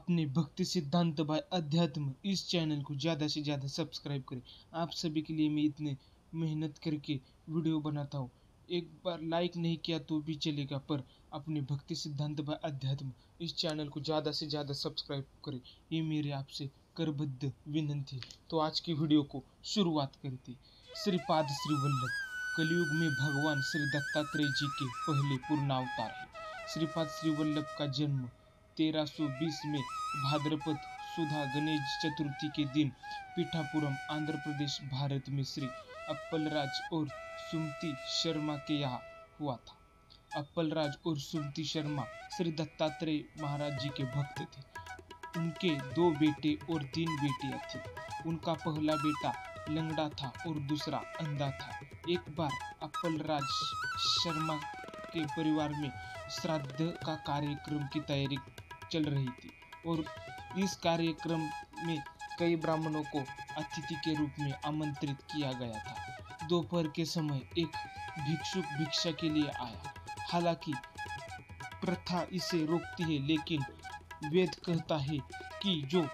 अपने भक्ति सिद्धांत बाय अध्यात्म इस चैनल को ज़्यादा से ज़्यादा सब्सक्राइब करें। आप सभी के लिए मैं इतने मेहनत करके वीडियो बनाता हूँ। एक बार लाइक नहीं किया तो भी चलेगा, पर अपने भक्ति सिद्धांत बाय अध्यात्म इस चैनल को ज़्यादा से ज़्यादा सब्सक्राइब करें। ये मेरे आपसे करबद्ध विनंती है। तो आज की वीडियो को शुरुआत करते। श्रीपाद श्री वल्लभ कलयुग में भगवान श्री दत्तात्रेय जी के पहले पूर्ण अवतार है। श्रीपाद श्री वल्लभ का जन्म 1320 में भाद्रपद सुधा गणेश चतुर्थी के दिन पीठापुरम आंध्र प्रदेश भारत में श्री अप्पलराज और सुमति शर्मा के यहाँ हुआ था। अप्पलराज और सुमति शर्मा श्री दत्तात्रेय महाराज जी के भक्त थे। उनके 2 बेटे और 3 बेटियां थी। उनका पहला बेटा लंगड़ा था और दूसरा अंधा था। एक बार अप्पलराज शर्मा के परिवार में श्राद्ध का कार्यक्रम की तैयारी चल रही थी और इस कार्यक्रम में कई ब्राह्मणों को अतिथि के रूप में आमंत्रित किया गया था। दोपहर के समय एक भिक्षुक भिक्षा के लिए आया। हालांकि प्रथा इसे रोकती है, लेकिन वेद कहता है कि जो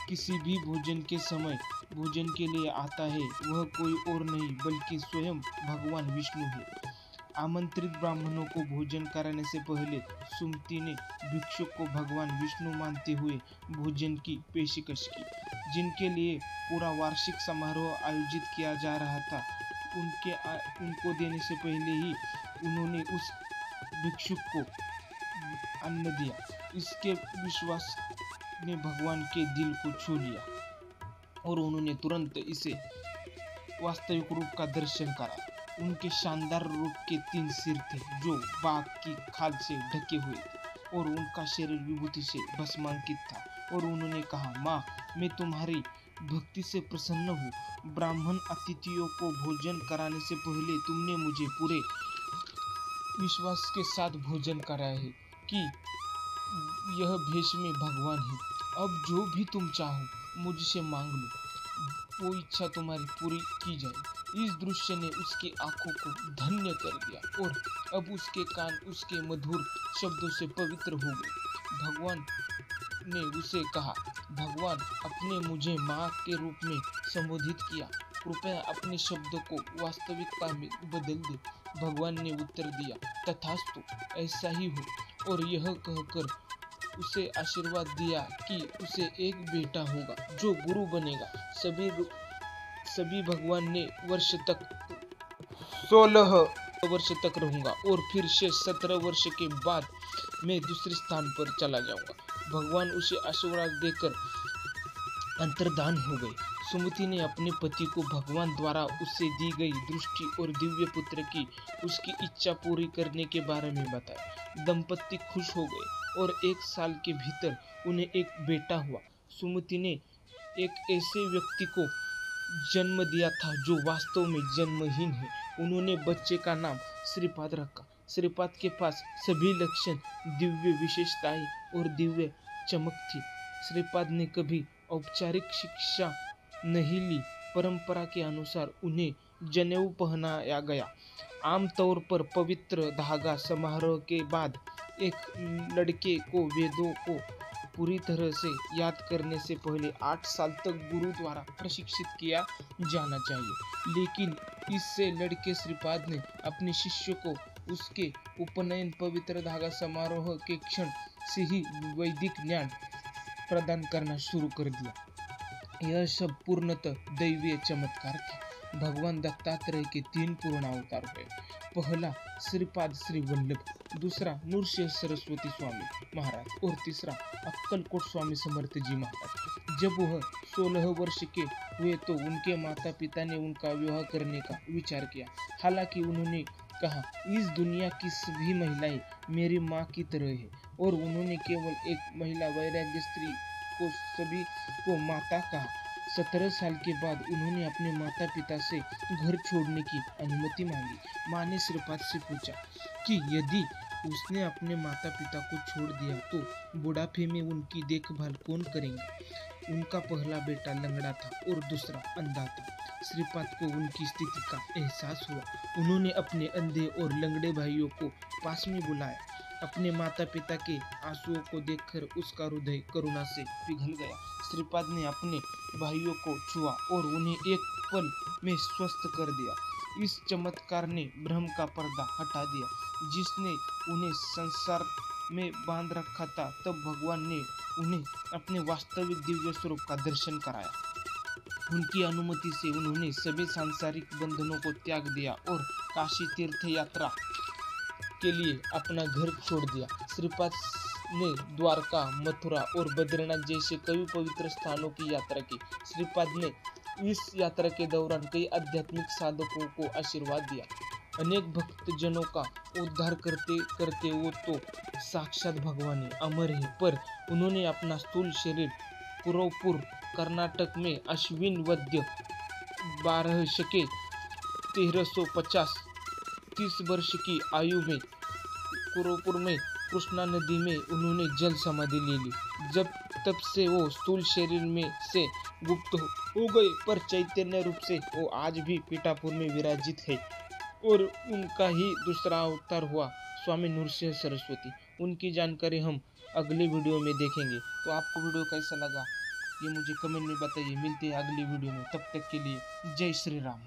किसी भी भोजन के समय भोजन के लिए आता है वह कोई और नहीं बल्कि स्वयं भगवान विष्णु है। आमंत्रित ब्राह्मणों को भोजन कराने से पहले सुमति ने भिक्षुक को भगवान विष्णु मानते हुए भोजन की पेशकश की। जिनके लिए पूरा वार्षिक समारोह आयोजित किया जा रहा था, उनको देने से पहले ही उन्होंने उस भिक्षुक को अन्न दिया। इसके विश्वास ने भगवान के दिल को छू लिया और उन्होंने तुरंत इसे वास्तविक रूप का दर्शन करा। उनके शानदार रूप के 3 सिर थे जो बाघ की खाल से ढके हुए थे और उनका शरीर विभूति से भस्मांकित था। और उन्होंने कहा, माँ, मैं तुम्हारी भक्ति से प्रसन्न हूँ। ब्राह्मण अतिथियों को भोजन कराने से पहले तुमने मुझे पूरे विश्वास के साथ भोजन कराया है कि यह भेष में भगवान है। अब जो भी तुम चाहो मुझसे मांग लो, वो इच्छा तुम्हारी पूरी की जाए। इस दृश्य ने उसकी आंखों को धन्य कर दिया और अब उसके कान उसके मधुर शब्दों से पवित्र हो गए। भगवान ने उसे कहा, भगवान अपने मुझे माँ के रूप में संबोधित किया, कृपया अपने शब्दों को वास्तविकता में बदल दे। भगवान ने उत्तर दिया, तथास्तु, ऐसा ही हो। और यह कहकर उसे आशीर्वाद दिया कि उसे एक बेटा होगा जो गुरु बनेगा। सभी भगवान ने 16 वर्ष तक रहूंगा और फिर से 17 वर्ष के बाद मैं दूसरे स्थान पर चला जाऊंगा। भगवान उसे आशीर्वाद देकर अंतर्धान हो गए। सुमति ने अपने पति को भगवान द्वारा उसे दी गई दृष्टि और दिव्य पुत्र की उसकी इच्छा पूरी करने के बारे में बताया। दंपति खुश हो गए और 1 साल के भीतर उन्हें एक बेटा हुआ। सुमति ने एक ऐसे व्यक्ति को जन्म दिया था जो वास्तव में जन्महीन है। उन्होंने बच्चे का नाम श्रीपाद रखा। श्रीपाद के पास सभी लक्षण, दिव्य विशेषताएं और दिव्य चमक थी। श्रीपाद ने कभी औपचारिक शिक्षा नहीं ली। परंपरा के अनुसार उन्हें जनेऊ पहनाया गया। आमतौर पर पवित्र धागा समारोह के बाद एक लड़के को वेदों को पूरी तरह से याद करने से पहले 8 साल तक गुरु द्वारा प्रशिक्षित किया जाना चाहिए। लेकिन इससे लड़के श्रीपाद ने अपने शिष्य को उसके उपनयन पवित्र धागा समारोह के क्षण से ही वैदिक ज्ञान प्रदान करना शुरू कर दिया। यह सब पूर्णतः दैवीय चमत्कार था। भगवान दत्तात्रेय के 3 पूर्ण अवतार हुए। पहला श्रीपाद श्री वल्लभ, दूसरा नृसिंह सरस्वती स्वामी महाराज और तीसरा अक्कलकोट स्वामी समर्थ जी महाराज। जब वह 16 वर्ष के हुए तो उनके माता पिता ने उनका विवाह करने का विचार किया। हालांकि उन्होंने कहा, इस दुनिया की सभी महिलाएं मेरी माँ की तरह है, और उन्होंने केवल एक महिला वैराग्य स्त्री को सभी को माता कहा। 17 साल के बाद उन्होंने अपने माता पिता से घर छोड़ने की अनुमति मांगी। माँ ने श्रीपाद से पूछा कि यदि उसने अपने माता पिता को छोड़ दिया तो बुढ़ापे में उनकी देखभाल कौन करेगा। उनका पहला बेटा लंगड़ा था और दूसरा अंधा था। श्रीपाद को उनकी स्थिति का एहसास हुआ। उन्होंने अपने अंधे और लंगड़े भाइयों को पास में बुलाया अपने माता पिता के आंसुओं को देखकर उसका हृदय करुणा से पिघल गया। श्रीपाद ने अपने भाइयों को छुआ और उन्हें एक पल में स्वस्थ कर दिया। इस चमत्कार ने भ्रम का पर्दा हटा दिया जिसने उन्हें संसार में बांध रखा था। तब भगवान ने उन्हें अपने वास्तविक दिव्य स्वरूप का दर्शन कराया। उनकी अनुमति से उन्होंने सभी सांसारिक बंधनों को त्याग दिया और काशी तीर्थ यात्रा के लिए अपना घर छोड़ दिया। श्रीपाद ने द्वारका, मथुरा और बद्रीनाथ जैसे कई पवित्र स्थानों की यात्रा की। श्रीपाद ने इस यात्रा के दौरान कई आध्यात्मिक साधकों को आशीर्वाद दिया। अनेक भक्तजनों का उद्धार करते करते वो तो साक्षात भगवान ही अमर है। पर उन्होंने अपना स्थूल शरीर कुरवपुर कर्नाटक में अश्विन वद्य 12 शके 1350 30 वर्ष की आयु में कुरवपुर में कृष्णा नदी में उन्होंने जल समाधि ले ली। जब तब से वो स्थूल शरीर में से गुप्त हो गए, पर चैतन्य रूप से वो आज भी पीठापुर में विराजित है। और उनका ही दूसरा अवतार हुआ स्वामी नृसिंह सरस्वती। उनकी जानकारी हम अगले वीडियो में देखेंगे। तो आपको वीडियो कैसा लगा ये मुझे कमेंट में बताइए। मिलते हैं अगली वीडियो में, तब तक के लिए जय श्री राम।